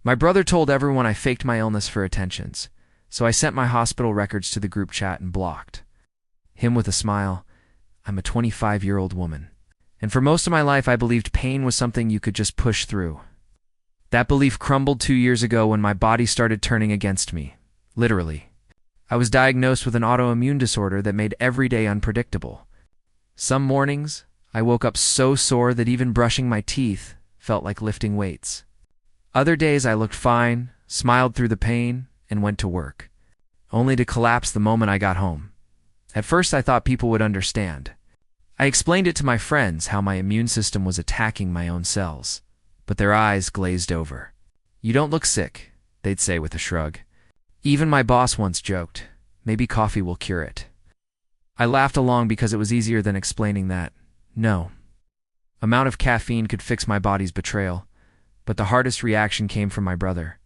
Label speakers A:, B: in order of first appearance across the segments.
A: My brother told everyone I faked my illness for attentions, so I sent my hospital records to the group chat and blocked him with a smile. I'm a 25-year-old woman. And for most of my life, I believed pain was something you could just push through. That belief crumbled 2 years ago when my body started turning against me. Literally. I was diagnosed with an autoimmune disorder that made every day unpredictable. Some mornings, I woke up so sore that even brushing my teeth felt like lifting weights. Other days, I looked fine, smiled through the pain, and went to work, only to collapse the moment I got home. At first, I thought people would understand. I explained it to my friends how my immune system was attacking my own cells, but their eyes glazed over. "You don't look sick," they'd say with a shrug. Even my boss once joked, "Maybe coffee will cure it." I laughed along because it was easier than explaining that, no amount of caffeine could fix my body's betrayal, but the hardest reaction came from my brother.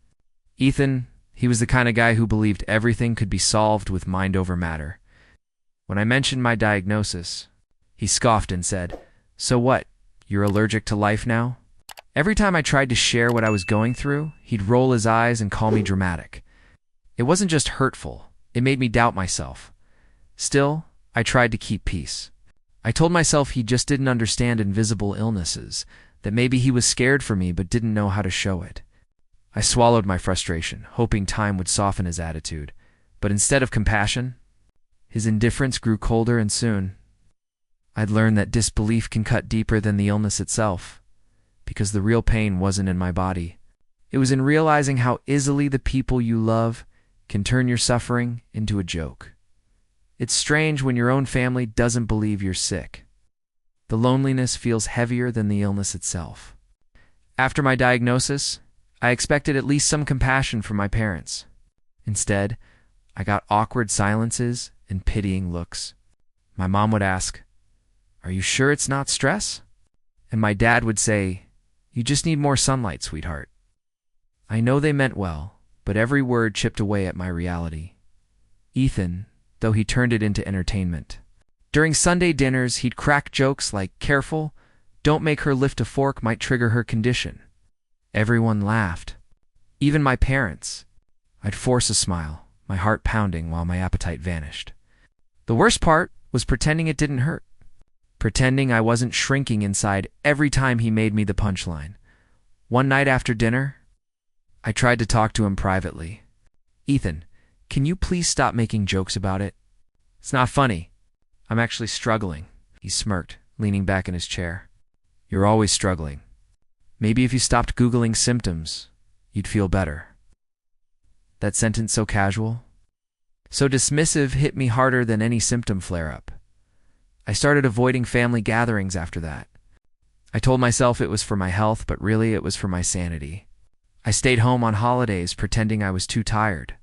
A: Ethan, he was the kind of guy who believed everything could be solved with mind over matter. When I mentioned my diagnosis, he scoffed and said, "So what, you're allergic to life now?" Every time I tried to share what I was going through, he'd roll his eyes and call me dramatic. It wasn't just hurtful, it made me doubt myself. Still, I tried to keep peace. I told myself he just didn't understand invisible illnesses, that maybe he was scared for me but didn't know how to show it. I swallowed my frustration, hoping time would soften his attitude, but instead of compassion, his indifference grew colder, and soon I'd learned that disbelief can cut deeper than the illness itself, because the real pain wasn't in my body. It was in realizing how easily the people you love can turn your suffering into a joke. It's strange when your own family doesn't believe you're sick. The loneliness feels heavier than the illness itself. After my diagnosis, I expected at least some compassion from my parents. Instead, I got awkward silences and pitying looks. My mom would ask, "Are you sure it's not stress?" And my dad would say, "You just need more sunlight, sweetheart." I know they meant well, but every word chipped away at my reality. Ethan, though he turned it into entertainment. During Sunday dinners, he'd crack jokes like, "Careful, don't make her lift a fork, might trigger her condition." Everyone laughed, even my parents. I'd force a smile, my heart pounding while my appetite vanished. The worst part was pretending it didn't hurt. Pretending I wasn't shrinking inside every time he made me the punchline. One night after dinner, I tried to talk to him privately. "Ethan, can you please stop making jokes about it? It's not funny. I'm actually struggling." He smirked, leaning back in his chair. "You're always struggling. Maybe if you stopped Googling symptoms, you'd feel better." That sentence, so casual, so dismissive, hit me harder than any symptom flare-up. I started avoiding family gatherings after that. I told myself it was for my health, but really it was for my sanity. I stayed home on holidays pretending I was too tired,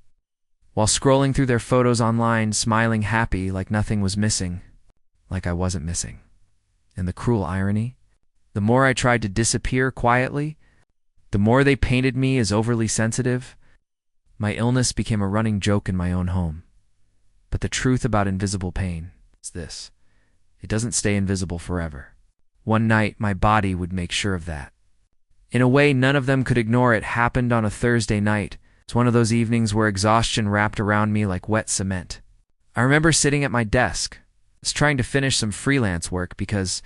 A: while scrolling through their photos online, smiling happy like nothing was missing, like I wasn't missing. And the cruel irony? The more I tried to disappear quietly, the more they painted me as overly sensitive. My illness became a running joke in my own home. But the truth about invisible pain is this: it doesn't stay invisible forever. One night, my body would make sure of that. In a way none of them could ignore. It happened on a Thursday night. It's one of those evenings where exhaustion wrapped around me like wet cement. I remember sitting at my desk, just trying to finish some freelance work because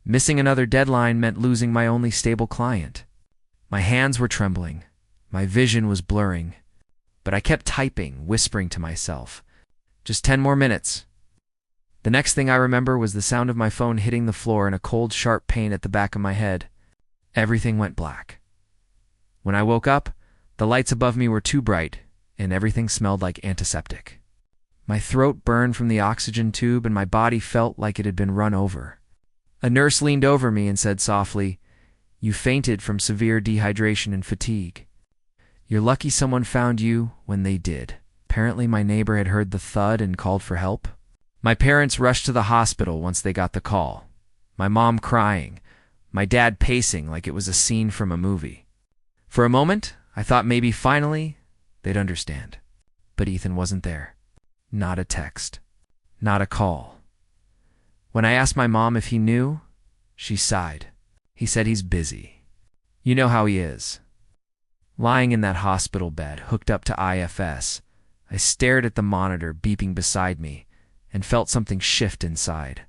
A: missing another deadline meant losing my only stable client. My hands were trembling. My vision was blurring. But I kept typing, whispering to myself, "Just 10 more minutes." The next thing I remember was the sound of my phone hitting the floor and a cold, sharp pain at the back of my head. Everything went black. When I woke up, the lights above me were too bright, and everything smelled like antiseptic. My throat burned from the oxygen tube, and my body felt like it had been run over. A nurse leaned over me and said softly, "You fainted from severe dehydration and fatigue. You're lucky someone found you when they did." Apparently my neighbor had heard the thud and called for help. My parents rushed to the hospital once they got the call. My mom crying, my dad pacing like it was a scene from a movie. For a moment, I thought maybe finally they'd understand. But Ethan wasn't there. Not a text. Not a call. When I asked my mom if he knew, she sighed. He said he's busy. You know how he is. Lying in that hospital bed, hooked up to IFS, I stared at the monitor beeping beside me and felt something shift inside.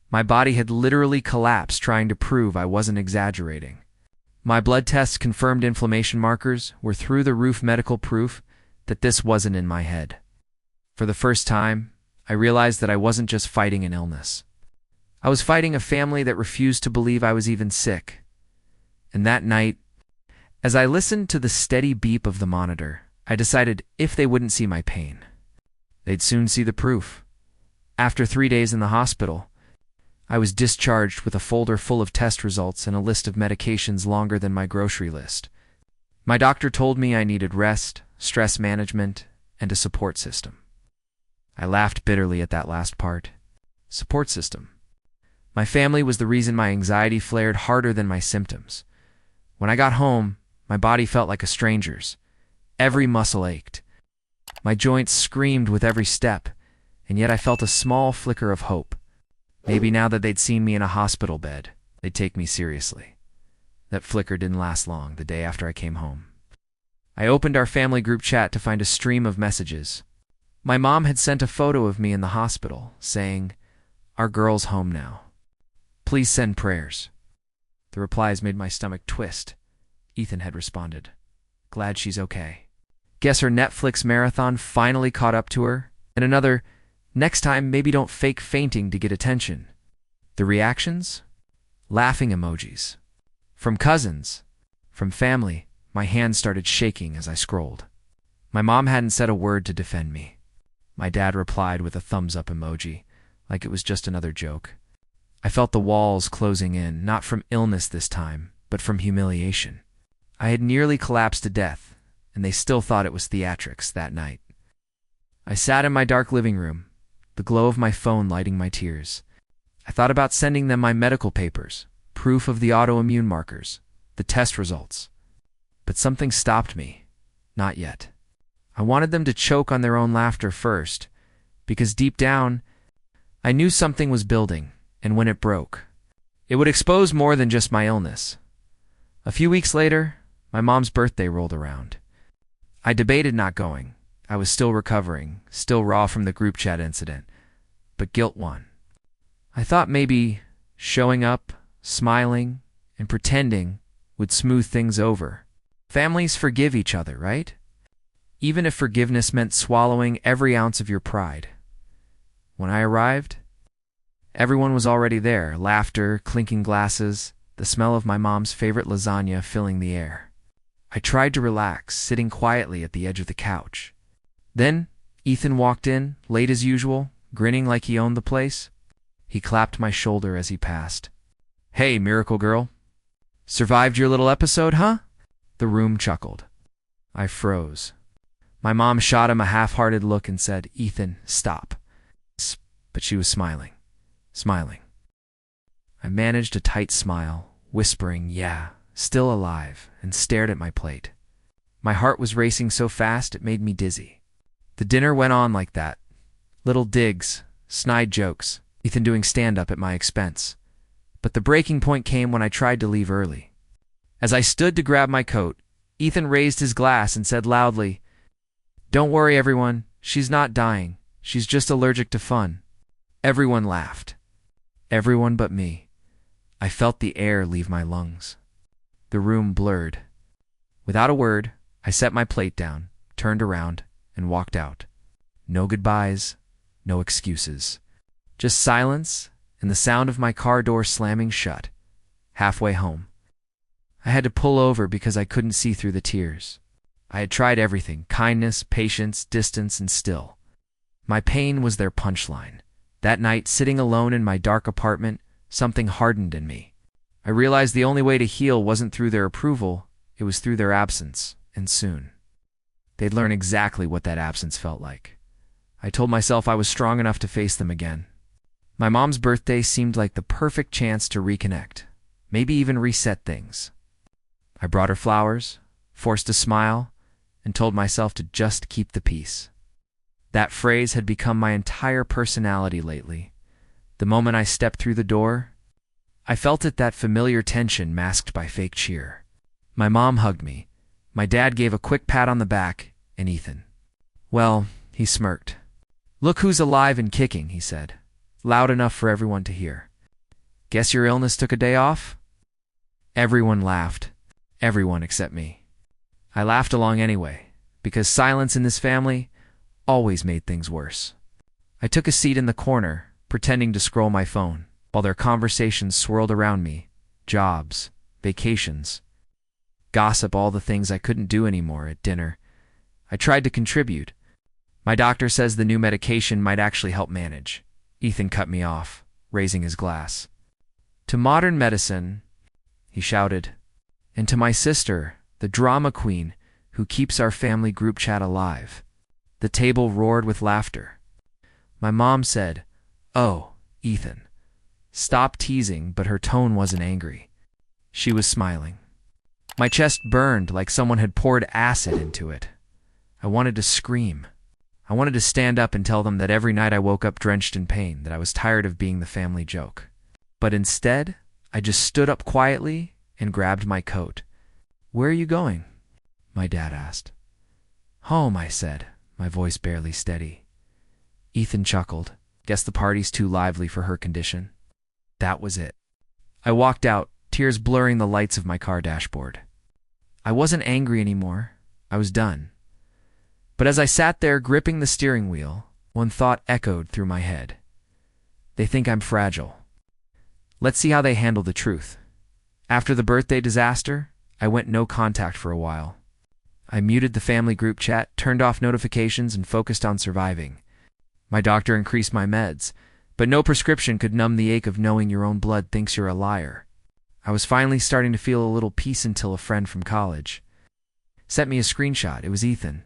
A: My body had literally collapsed, trying to prove I wasn't exaggerating. My blood tests confirmed inflammation markers were through the roof, medical proof that this wasn't in my head. For the first time, I realized that I wasn't just fighting an illness. I was fighting a family that refused to believe I was even sick. And that night, as I listened to the steady beep of the monitor, I decided if they wouldn't see my pain, they'd soon see the proof. After 3 days in the hospital, I was discharged with a folder full of test results and a list of medications longer than my grocery list. My doctor told me I needed rest, stress management, and a support system. I laughed bitterly at that last part. Support system. My family was the reason my anxiety flared harder than my symptoms. When I got home, my body felt like a stranger's. Every muscle ached. My joints screamed with every step, and yet I felt a small flicker of hope. Maybe now that they'd seen me in a hospital bed, they'd take me seriously. That flicker didn't last long. The day after I came home, I opened our family group chat to find a stream of messages. My mom had sent a photo of me in the hospital, saying, "Our girl's home now. Please send prayers." The replies made my stomach twist. Ethan had responded, "Glad she's okay." Guess her Netflix marathon finally caught up to her. And another, "Next time, maybe don't fake fainting to get attention." The reactions? Laughing emojis. From cousins. From family. My hands started shaking as I scrolled. My mom hadn't said a word to defend me. My dad replied with a thumbs-up emoji, like it was just another joke. I felt the walls closing in, not from illness this time, but from humiliation. I had nearly collapsed to death, and they still thought it was theatrics that night. I sat in my dark living room, the glow of my phone lighting my tears. I thought about sending them my medical papers, proof of the autoimmune markers, the test results. But something stopped me. Not yet. I wanted them to choke on their own laughter first, because deep down, I knew something was building, and when it broke, it would expose more than just my illness. A few weeks later, my mom's birthday rolled around. I debated not going. I was still recovering, still raw from the group chat incident, but guilt won. I thought maybe showing up, smiling, and pretending would smooth things over. Families forgive each other, right? Even if forgiveness meant swallowing every ounce of your pride. When I arrived, everyone was already there, laughter, clinking glasses, the smell of my mom's favorite lasagna filling the air. I tried to relax, sitting quietly at the edge of the couch. Then, Ethan walked in, late as usual, grinning like he owned the place. He clapped my shoulder as he passed. "Hey, miracle girl. Survived your little episode, huh?" The room chuckled. I froze. My mom shot him a half-hearted look and said, "Ethan, stop." But she was smiling. I managed a tight smile, whispering, "Yeah, still alive," and stared at my plate. My heart was racing so fast it made me dizzy. The dinner went on like that. Little digs, snide jokes, Ethan doing stand-up at my expense. But the breaking point came when I tried to leave early. As I stood to grab my coat, Ethan raised his glass and said loudly, "Don't worry, everyone. She's not dying. She's just allergic to fun." Everyone laughed. Everyone but me. I felt the air leave my lungs. The room blurred. Without a word, I set my plate down, turned around, and walked out. No goodbyes, no excuses. Just silence and the sound of my car door slamming shut. Halfway home, I had to pull over because I couldn't see through the tears. I had tried everything: kindness, patience, distance, and still. My pain was their punchline. That night, sitting alone in my dark apartment, something hardened in me. I realized the only way to heal wasn't through their approval, it was through their absence, and soon. They'd learn exactly what that absence felt like. I told myself I was strong enough to face them again. My mom's birthday seemed like the perfect chance to reconnect, maybe even reset things. I brought her flowers, forced a smile, and told myself to just keep the peace. That phrase had become my entire personality lately. The moment I stepped through the door, I felt it, that familiar tension masked by fake cheer. My mom hugged me, My dad gave a quick pat on the back, and Ethan. Well, he smirked. Look who's alive and kicking, he said, loud enough for everyone to hear. Guess your illness took a day off? Everyone laughed. Everyone except me. I laughed along anyway, because silence in this family always made things worse. I took a seat in the corner, pretending to scroll my phone, while their conversations swirled around me. Jobs, vacations, gossip, all the things I couldn't do anymore at dinner. I tried to contribute. My doctor says the new medication might actually help manage. Ethan cut me off, raising his glass. To modern medicine, he shouted, and to my sister, the drama queen who keeps our family group chat alive. The table roared with laughter. My mom said, "Oh, Ethan, stop teasing," but her tone wasn't angry. She was smiling. My chest burned like someone had poured acid into it. I wanted to scream. I wanted to stand up and tell them that every night I woke up drenched in pain, that I was tired of being the family joke. But instead, I just stood up quietly and grabbed my coat. Where are you going? My dad asked. Home, I said, my voice barely steady. Ethan chuckled. Guess the party's too lively for her condition. That was it. I walked out, tears blurring the lights of my car dashboard. I wasn't angry anymore. I was done. But as I sat there gripping the steering wheel, one thought echoed through my head. They think I'm fragile. Let's see how they handle the truth. After the birthday disaster, I went no contact for a while. I muted the family group chat, turned off notifications, and focused on surviving. My doctor increased my meds, but no prescription could numb the ache of knowing your own blood thinks you're a liar. I was finally starting to feel a little peace until a friend from college sent me a screenshot. It was Ethan.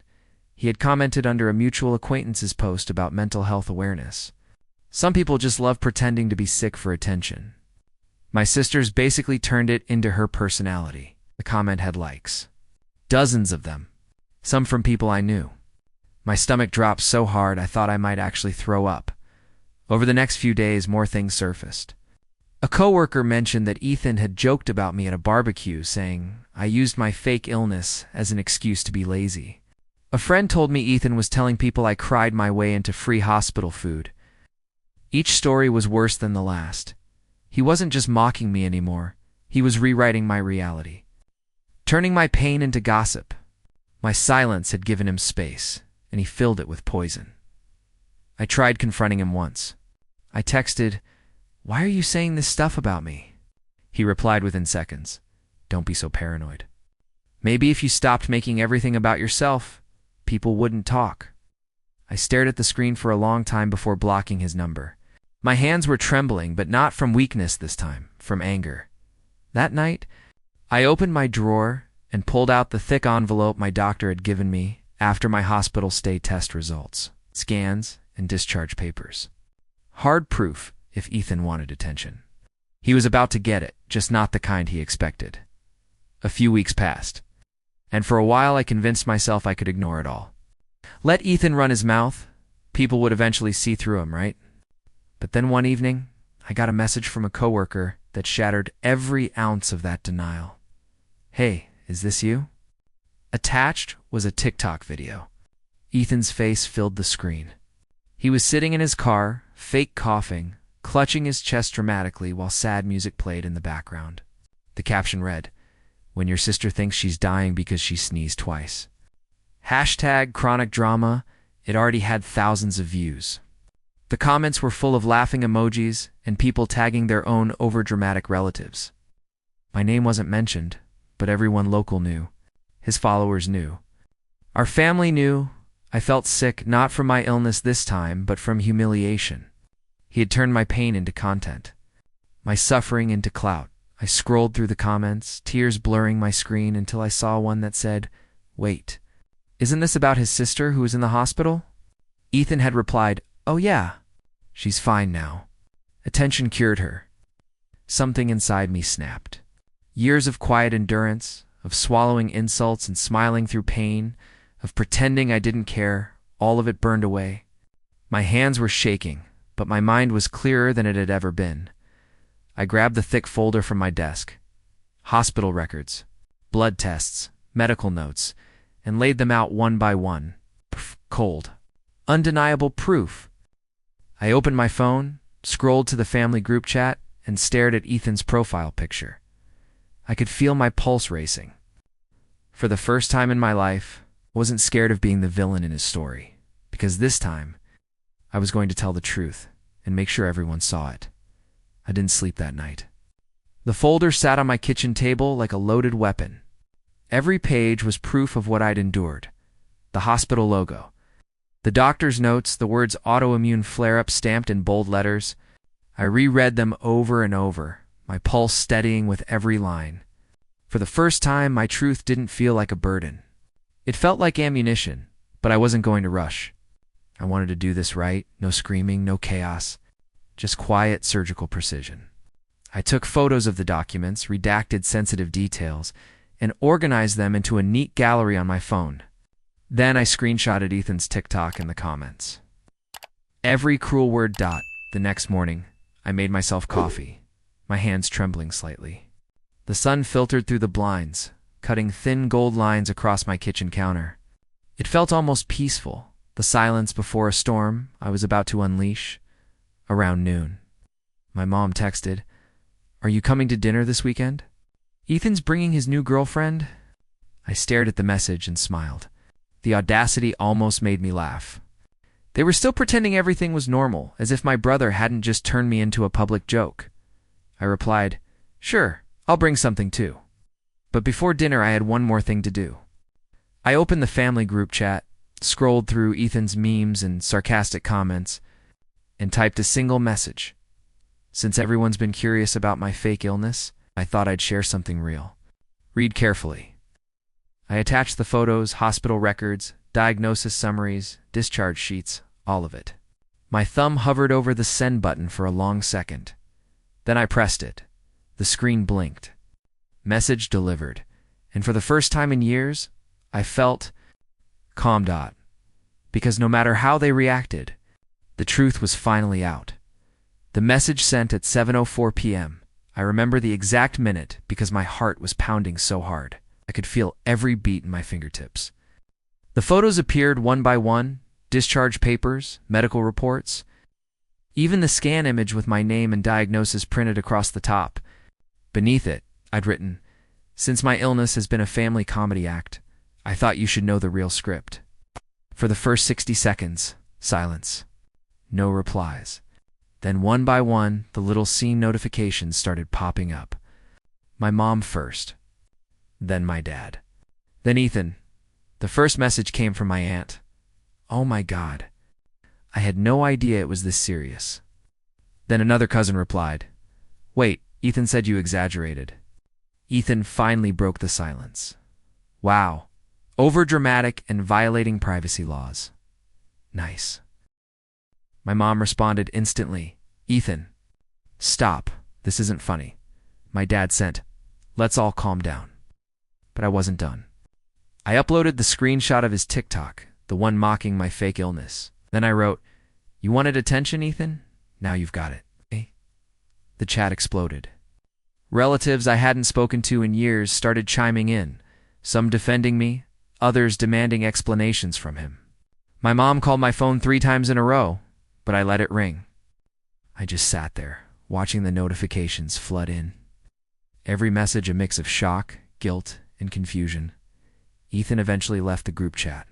A: He had commented under a mutual acquaintance's post about mental health awareness. Some people just love pretending to be sick for attention. My sister's basically turned it into her personality. The comment had likes. Dozens of them. Some from people I knew. My stomach dropped so hard I thought I might actually throw up. Over the next few days, more things surfaced. A coworker mentioned that Ethan had joked about me at a barbecue, saying I used my fake illness as an excuse to be lazy. A friend told me Ethan was telling people I cried my way into free hospital food. Each story was worse than the last. He wasn't just mocking me anymore. He was rewriting my reality. Turning my pain into gossip. My silence had given him space, and he filled it with poison. I tried confronting him once. I texted, "Why are you saying this stuff about me?" He replied within seconds, "Don't be so paranoid. Maybe if you stopped making everything about yourself, people wouldn't talk." I stared at the screen for a long time before blocking his number. My hands were trembling, but not from weakness this time, from anger. That night, I opened my drawer and pulled out the thick envelope my doctor had given me after my hospital stay test results, scans, and discharge papers. Hard proof if Ethan wanted attention. He was about to get it, just not the kind he expected. A few weeks passed, and for a while I convinced myself I could ignore it all. Let Ethan run his mouth. People would eventually see through him, right? But then one evening, I got a message from a coworker that shattered every ounce of that denial. "Hey, is this you?" Attached was a TikTok video. Ethan's face filled the screen. He was sitting in his car, fake coughing, clutching his chest dramatically while sad music played in the background. The caption read, "When your sister thinks she's dying because she sneezed twice." Hashtag chronic drama. It already had thousands of views. The comments were full of laughing emojis and people tagging their own overdramatic relatives. My name wasn't mentioned, but everyone local knew. His followers knew. Our family knew. I felt sick not from my illness this time, but from humiliation. He had turned my pain into content, my suffering into clout. I scrolled through the comments, tears blurring my screen until I saw one that said, "Wait, isn't this about his sister who was in the hospital?" Ethan had replied, "Oh yeah. She's fine now." Attention cured her. Something inside me snapped. Years of quiet endurance, of swallowing insults and smiling through pain, of pretending I didn't care, all of it burned away. My hands were shaking, but my mind was clearer than it had ever been. I grabbed the thick folder from my desk. Hospital records, blood tests, medical notes, and laid them out one by one. Cold. Undeniable proof. I opened my phone, scrolled to the family group chat, and stared at Ethan's profile picture. I could feel my pulse racing. For the first time in my life, I wasn't scared of being the villain in his story, because this time, I was going to tell the truth and make sure everyone saw it. I didn't sleep that night. The folder sat on my kitchen table like a loaded weapon. Every page was proof of what I'd endured. The hospital logo, the doctor's notes, the words autoimmune flare-up stamped in bold letters. I reread them over and over, my pulse steadying with every line. For the first time, my truth didn't feel like a burden. It felt like ammunition, but I wasn't going to rush. I wanted to do this right, no screaming, no chaos, just quiet surgical precision. I took photos of the documents, redacted sensitive details, and organized them into a neat gallery on my phone. Then I screenshotted Ethan's TikTok in the comments. Every cruel word. The next morning, I made myself coffee, my hands trembling slightly. The sun filtered through the blinds, cutting thin gold lines across my kitchen counter. It felt almost peaceful, the silence before a storm I was about to unleash. Around noon, my mom texted, "Are you coming to dinner this weekend? Ethan's bringing his new girlfriend." I stared at the message and smiled. The audacity almost made me laugh. They were still pretending everything was normal, as if my brother hadn't just turned me into a public joke. I replied, "Sure, I'll bring something too." But before dinner, I had one more thing to do. I opened the family group chat, scrolled through Ethan's memes and sarcastic comments, and typed a single message. Since everyone's been curious about my fake illness, I thought I'd share something real. Read carefully. I attached the photos, hospital records, diagnosis summaries, discharge sheets, all of it. My thumb hovered over the send button for a long second. Then I pressed it. The screen blinked. Message delivered. And for the first time in years, I felt calm. Because no matter how they reacted, the truth was finally out. The message sent at 7:04 p.m. I remember the exact minute because my heart was pounding so hard. I could feel every beat in my fingertips. The photos appeared one by one, discharge papers, medical reports, even the scan image with my name and diagnosis printed across the top. Beneath it, I'd written, "Since my illness has been a family comedy act, I thought you should know the real script." For the first 60 seconds, silence. No replies. Then one by one, the little scene notifications started popping up. My mom first. Then my dad. Then Ethan. The first message came from my aunt. Oh my God. I had no idea it was this serious. Then another cousin replied, "Wait, Ethan said you exaggerated." Ethan finally broke the silence. Wow. Overdramatic and violating privacy laws. Nice. My mom responded instantly, "Ethan, stop. This isn't funny." My dad sent, "Let's all calm down." But I wasn't done. I uploaded the screenshot of his TikTok, the one mocking my fake illness. Then I wrote, "You wanted attention, Ethan? Now you've got it." The chat exploded. Relatives I hadn't spoken to in years started chiming in, some defending me, others demanding explanations from him. My mom called my phone 3 times in a row, but I let it ring. I just sat there, watching the notifications flood in. Every message a mix of shock, guilt, and confusion. Ethan eventually left the group chat.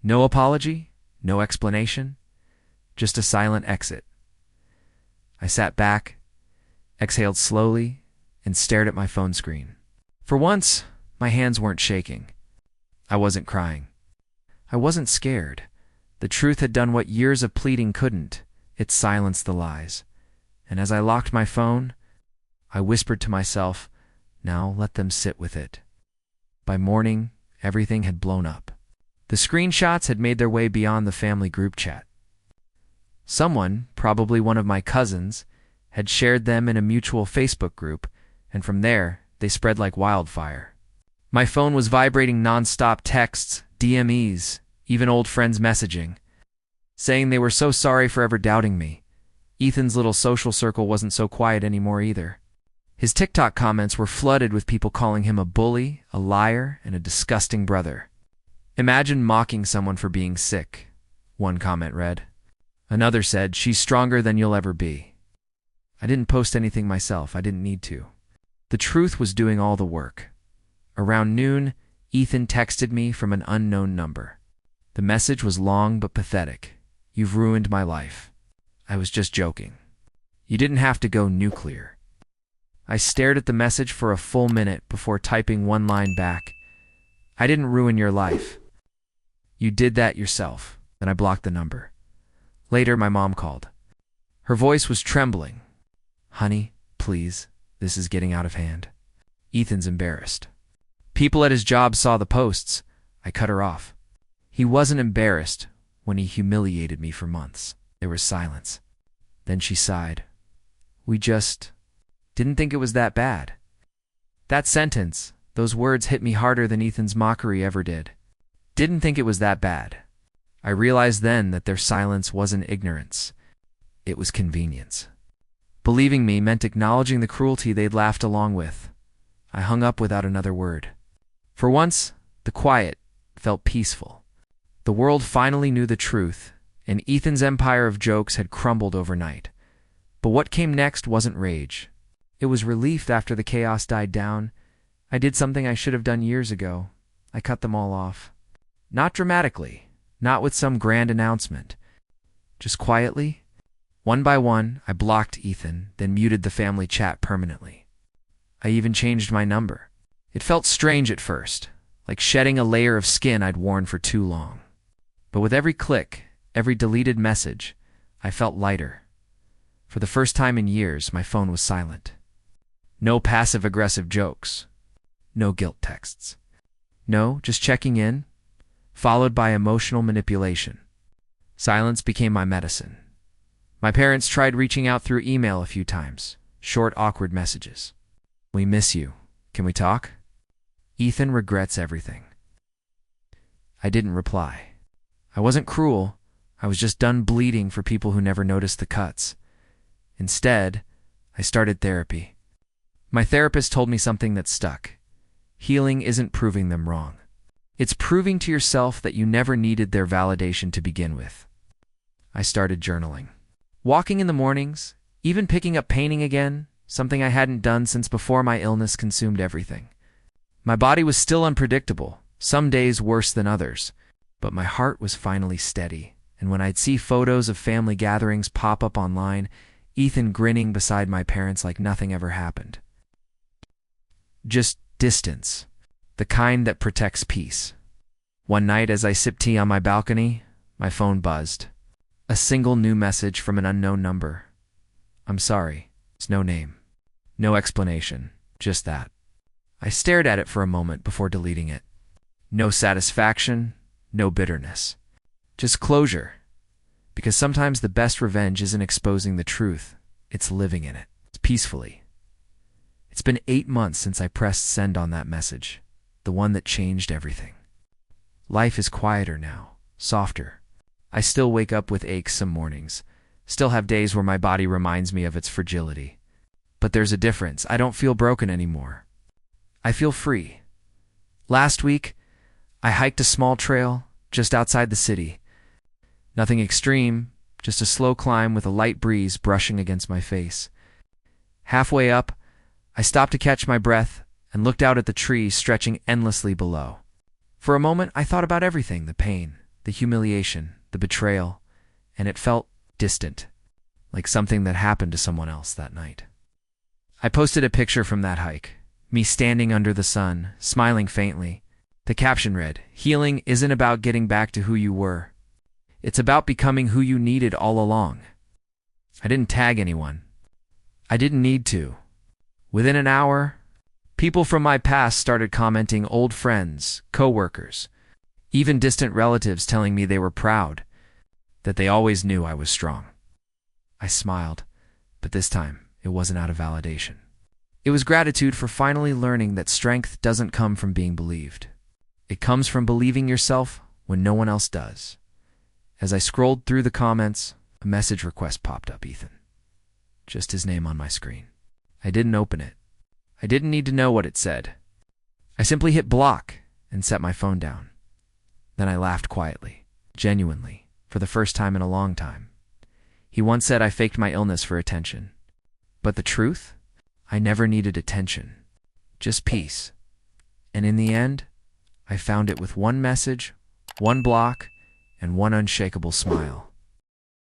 A: No apology, no explanation, just a silent exit. I sat back, exhaled slowly, and stared at my phone screen. For once, my hands weren't shaking. I wasn't crying. I wasn't scared. The truth had done what years of pleading couldn't. It silenced the lies. And as I locked my phone, I whispered to myself, now let them sit with it. By morning, everything had blown up. The screenshots had made their way beyond the family group chat. Someone, probably one of my cousins, had shared them in a mutual Facebook group, and from there, they spread like wildfire. My phone was vibrating nonstop texts, DMEs, even old friends messaging, saying they were so sorry for ever doubting me. Ethan's little social circle wasn't so quiet anymore either. His TikTok comments were flooded with people calling him a bully, a liar, and a disgusting brother. "Imagine mocking someone for being sick," one comment read. Another said, "She's stronger than you'll ever be." I didn't post anything myself. I didn't need to. The truth was doing all the work. Around noon, Ethan texted me from an unknown number. The message was long but pathetic. "You've ruined my life." I was just joking. "You didn't have to go nuclear." I stared at the message for a full minute before typing one line back. "I didn't ruin your life. You did that yourself." Then I blocked the number. Later, my mom called. Her voice was trembling. "Honey, please, this is getting out of hand." Ethan's embarrassed. People at his job saw the posts. I cut her off. He wasn't embarrassed when he humiliated me for months. There was silence. Then she sighed. "We just didn't think it was that bad." That sentence, those words hit me harder than Ethan's mockery ever did. Didn't think it was that bad. I realized then that their silence wasn't ignorance. It was convenience. Believing me meant acknowledging the cruelty they'd laughed along with. I hung up without another word. For once, the quiet felt peaceful. The world finally knew the truth, and Ethan's empire of jokes had crumbled overnight. But what came next wasn't rage. It was relief after the chaos died down. I did something I should have done years ago. I cut them all off. Not dramatically, not with some grand announcement. Just quietly, one by one, I blocked Ethan, then muted the family chat permanently. I even changed my number. It felt strange at first, like shedding a layer of skin I'd worn for too long. But with every click, every deleted message, I felt lighter. For the first time in years, my phone was silent. No passive-aggressive jokes. No guilt texts. No, just checking in, followed by emotional manipulation. Silence became my medicine. My parents tried reaching out through email a few times. Short, awkward messages. "We miss you. Can we talk?" "Ethan regrets everything." I didn't reply. I wasn't cruel. I was just done bleeding for people who never noticed the cuts. Instead, I started therapy. My therapist told me something that stuck. Healing isn't proving them wrong. It's proving to yourself that you never needed their validation to begin with. I started journaling. Walking in the mornings, even picking up painting again, something I hadn't done since before my illness consumed everything. My body was still unpredictable, some days worse than others, but my heart was finally steady, and when I'd see photos of family gatherings pop up online, Ethan grinning beside my parents like nothing ever happened. Just distance, the kind that protects peace. One night as I sipped tea on my balcony, my phone buzzed. A single new message from an unknown number. "I'm sorry." It's no name. No explanation. Just that. I stared at it for a moment before deleting it. No satisfaction, no bitterness. Just closure. Because sometimes the best revenge isn't exposing the truth, it's living in it. It's peacefully. It's been 8 months since I pressed send on that message, the one that changed everything. Life is quieter now, softer. I still wake up with aches some mornings, still have days where my body reminds me of its fragility. But there's a difference. I don't feel broken anymore. I feel free. Last week, I hiked a small trail just outside the city. Nothing extreme, just a slow climb with a light breeze brushing against my face. Halfway up, I stopped to catch my breath and looked out at the trees stretching endlessly below. For a moment, I thought about everything, the pain, the humiliation, the betrayal, and it felt distant, like something that happened to someone else that night. I posted a picture from that hike, me standing under the sun, smiling faintly. The caption read, "Healing isn't about getting back to who you were. It's about becoming who you needed all along." I didn't tag anyone. I didn't need to. Within an hour, people from my past started commenting, old friends, coworkers, even distant relatives telling me they were proud, that they always knew I was strong. I smiled, but this time it wasn't out of validation. It was gratitude for finally learning that strength doesn't come from being believed. It comes from believing yourself when no one else does. As I scrolled through the comments, a message request popped up, Ethan. Just his name on my screen. I didn't open it. I didn't need to know what it said. I simply hit block and set my phone down. Then I laughed quietly, genuinely, for the first time in a long time. He once said I faked my illness for attention. But the truth? I never needed attention, just peace. And in the end, I found it with one message, one block, and one unshakable smile.